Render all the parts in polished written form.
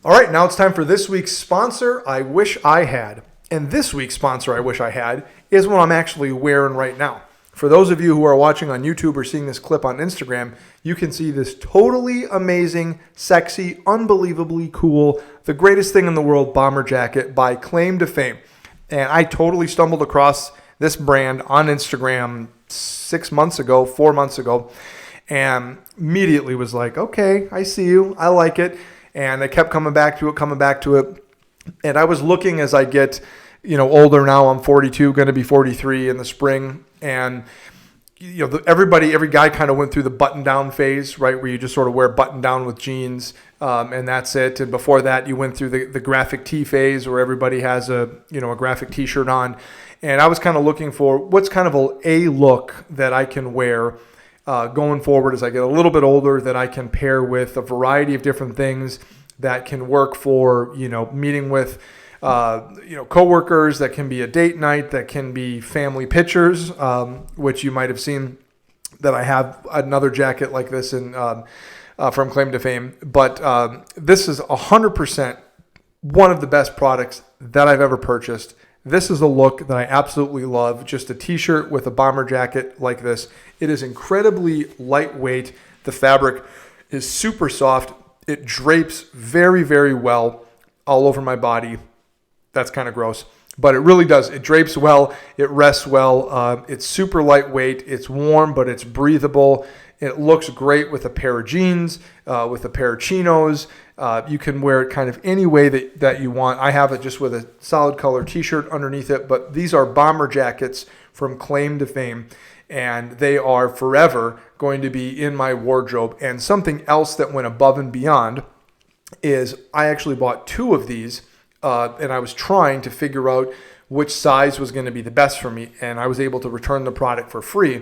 All right, now it's time for this week's sponsor, I Wish I Had. And this week's sponsor, I Wish I Had, is what I'm actually wearing right now. For those of you who are watching on YouTube or seeing this clip on Instagram, you can see this totally amazing, sexy, unbelievably cool, the greatest thing in the world bomber jacket by Claim Defame. And I totally stumbled across this brand on Instagram 4 months ago, and immediately was like, okay, I see you, I like it. And I kept coming back to it. And I was looking as I get, older now. I'm 42, going to be 43 in the spring. And, every guy kind of went through the button down phase, right? Where you just sort of wear button down with jeans, and that's it. And before that, you went through the graphic tee phase where everybody has a graphic t-shirt on. And I was kind of looking for what's kind of a look that I can wear going forward as I get a little bit older, that I can pair with a variety of different things that can work for, meeting with, coworkers, that can be a date night, that can be family pictures, which you might have seen that I have another jacket like this from Claim to Fame. But this is 100% one of the best products that I've ever purchased. This is a look that I absolutely love, just a t-shirt with a bomber jacket like this. It is incredibly lightweight. The fabric is super soft. It drapes very, very well all over my body. That's kind of gross, but it really does. It drapes well. It rests well. It's super lightweight. It's warm, but it's breathable. It looks great with a pair of jeans, with a pair of chinos. You can wear it kind of any way that you want. I have it just with a solid color t-shirt underneath it, but these are bomber jackets from Claim to Fame, and they are forever going to be in my wardrobe. And something else that went above and beyond is I actually bought 2 of these, and I was trying to figure out which size was going to be the best for me, and I was able to return the product for free.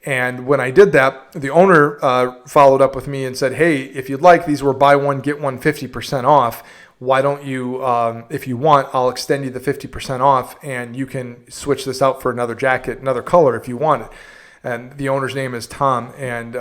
And when I did that, the owner followed up with me and said, hey, if you'd like, these were buy one, get one 50% off. Why don't you, if you want, I'll extend you the 50% off, and you can switch this out for another jacket, another color if you want it. And the owner's name is Tom, and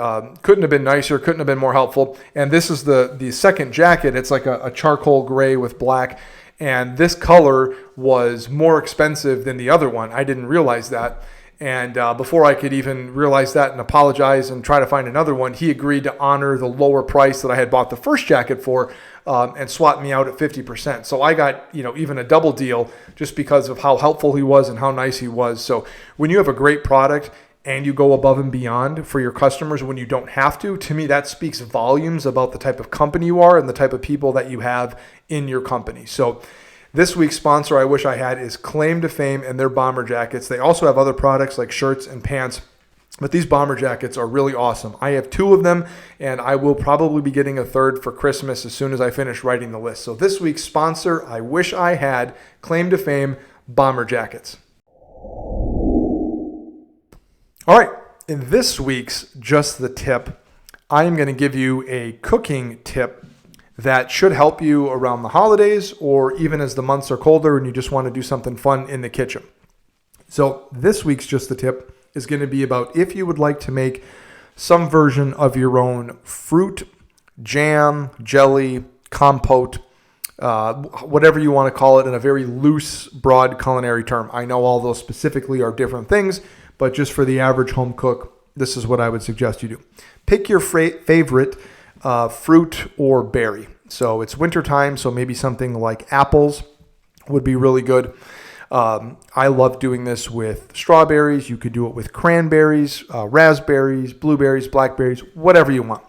couldn't have been nicer, couldn't have been more helpful. And this is the second jacket. It's like a charcoal gray with black. And this color was more expensive than the other one. I didn't realize that. And before I could even realize that and apologize and try to find another one, he agreed to honor the lower price that I had bought the first jacket for, and swapped me out at 50%. So I got, even a double deal just because of how helpful he was and how nice he was. So when you have a great product and you go above and beyond for your customers when you don't have to me, that speaks volumes about the type of company you are and the type of people that you have in your company. So this week's sponsor, I Wish I Had, is Claim to Fame and their bomber jackets. They also have other products like shirts and pants, but these bomber jackets are really awesome. I have 2 of them, and I will probably be getting a third for Christmas as soon as I finish writing the list. So this week's sponsor, I Wish I Had, Claim to Fame bomber jackets. All right, in this week's Just the Tip, I am going to give you a cooking tip that should help you around the holidays or even as the months are colder and you just want to do something fun in the kitchen. So this week's Just the Tip is going to be about if you would like to make some version of your own fruit, jam, jelly, compote, whatever you want to call it in a very loose, broad culinary term. I know all those specifically are different things, but just for the average home cook, this is what I would suggest you do. Pick your favorite fruit or berry. So it's wintertime, so maybe something like apples would be really good. I love doing this with strawberries. You could do it with cranberries, raspberries, blueberries, blackberries, whatever you want.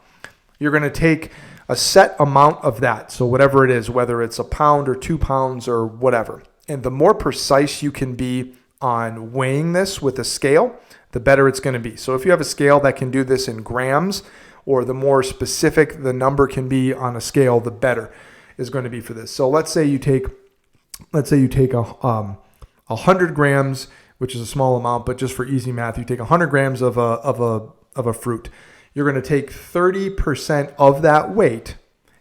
You're going to take a set amount of that. So whatever it is, whether it's a pound or 2 pounds or whatever. And the more precise you can be on weighing this with a scale, the better it's going to be. So if you have a scale that can do this in grams, or the more specific the number can be on a scale, the better is going to be for this. So let's say you take 100 grams, which is a small amount, but just for easy math, you take 100 grams of a fruit. You're going to take 30% of that weight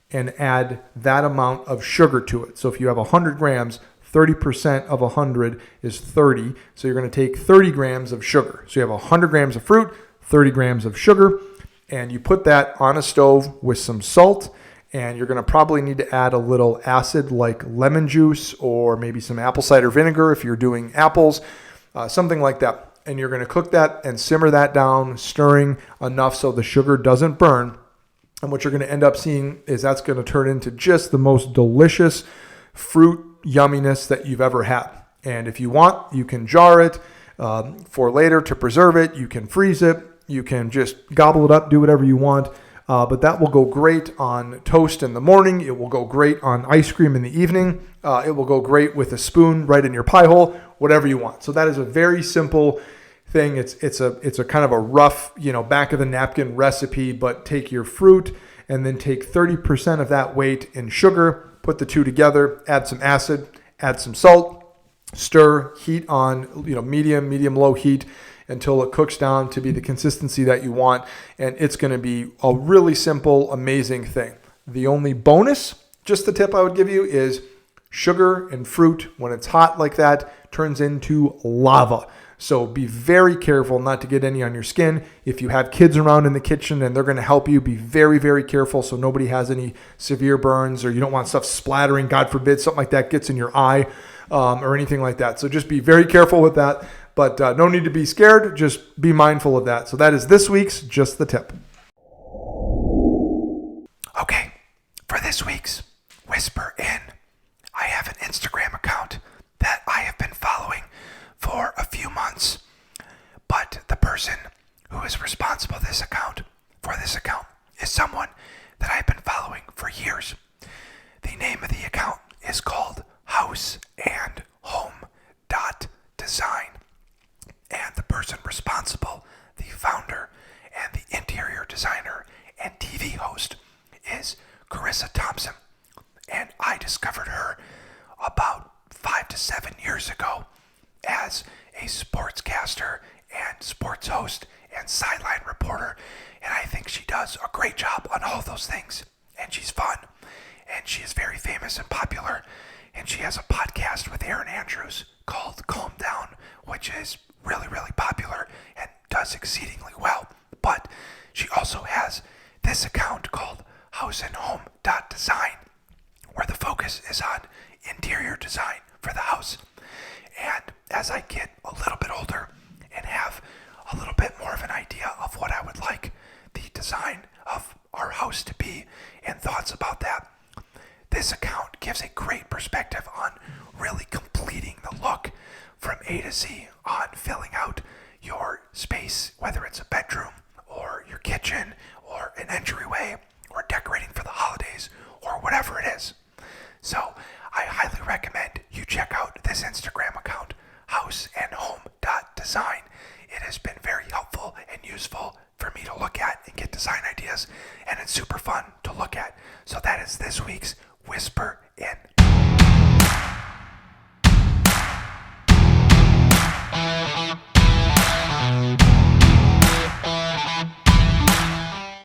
and add that amount of sugar to it. So if you have 100 grams, 30% of 100 is 30. So you're going to take 30 grams of sugar. So you have 100 grams of fruit, 30 grams of sugar, and you put that on a stove with some salt And you're going to probably need to add a little acid like lemon juice or maybe some apple cider vinegar if you're doing apples, something like that. And you're going to cook that and simmer that down, stirring enough so the sugar doesn't burn. And what you're going to end up seeing is that's going to turn into just the most delicious fruit yumminess that you've ever had. And if you want, you can jar it for later to preserve it. You can freeze it. You can just gobble it up, do whatever you want. But that will go great on toast in the morning. It will go great on ice cream in the evening. It will go great with a spoon right in your pie hole, whatever you want. So that is a very simple thing. It's a kind of a rough, back of the napkin recipe, but take your fruit and then take 30% of that weight in sugar, put the two together, add some acid, add some salt, stir, heat on, medium, low heat until it cooks down to be the consistency that you want. And it's going to be a really simple, amazing thing. The only bonus, just the tip I would give you, is sugar and fruit, when it's hot like that, turns into lava. So be very careful not to get any on your skin. If you have kids around in the kitchen and they're going to help you, be very, very careful so nobody has any severe burns, or you don't want stuff splattering, God forbid, something like that gets in your eye or anything like that. So just be very careful with that. But no need to be scared. Just be mindful of that. So that is this week's Just the Tip. Okay, for this week's Whisper In, I have an Instagram account that I have been following for a few months. But the person who is responsible for this account is someone that I've been following for years. The name of the account is called Houseandhome.design. And the person responsible, the founder and the interior designer and TV host, is Carissa Thompson. And I discovered her about 5 to 7 years ago as a sportscaster and sports host and sideline reporter. And I think she does a great job on all those things. And she's fun. And she is very famous and popular. And she has a podcast with Aaron Andrews called Calm Down, which is really, really popular and does exceedingly well. But she also has this account called Houseandhome.design, where the focus is on interior design for the house. And as I get a little bit older and have a little bit more of an idea of what I would like the design of our house to be and thoughts about that, this account gives a great perspective on really completing the look from A to Z, on filling out your space, whether it's a bedroom or your kitchen or an entryway or decorating for the holidays or whatever it is. So I highly recommend you check out this Instagram account, Houseandhome.design. It has been very helpful and useful for me to look at and get design ideas, and it's super fun to look at. So that is this week's Whisper In.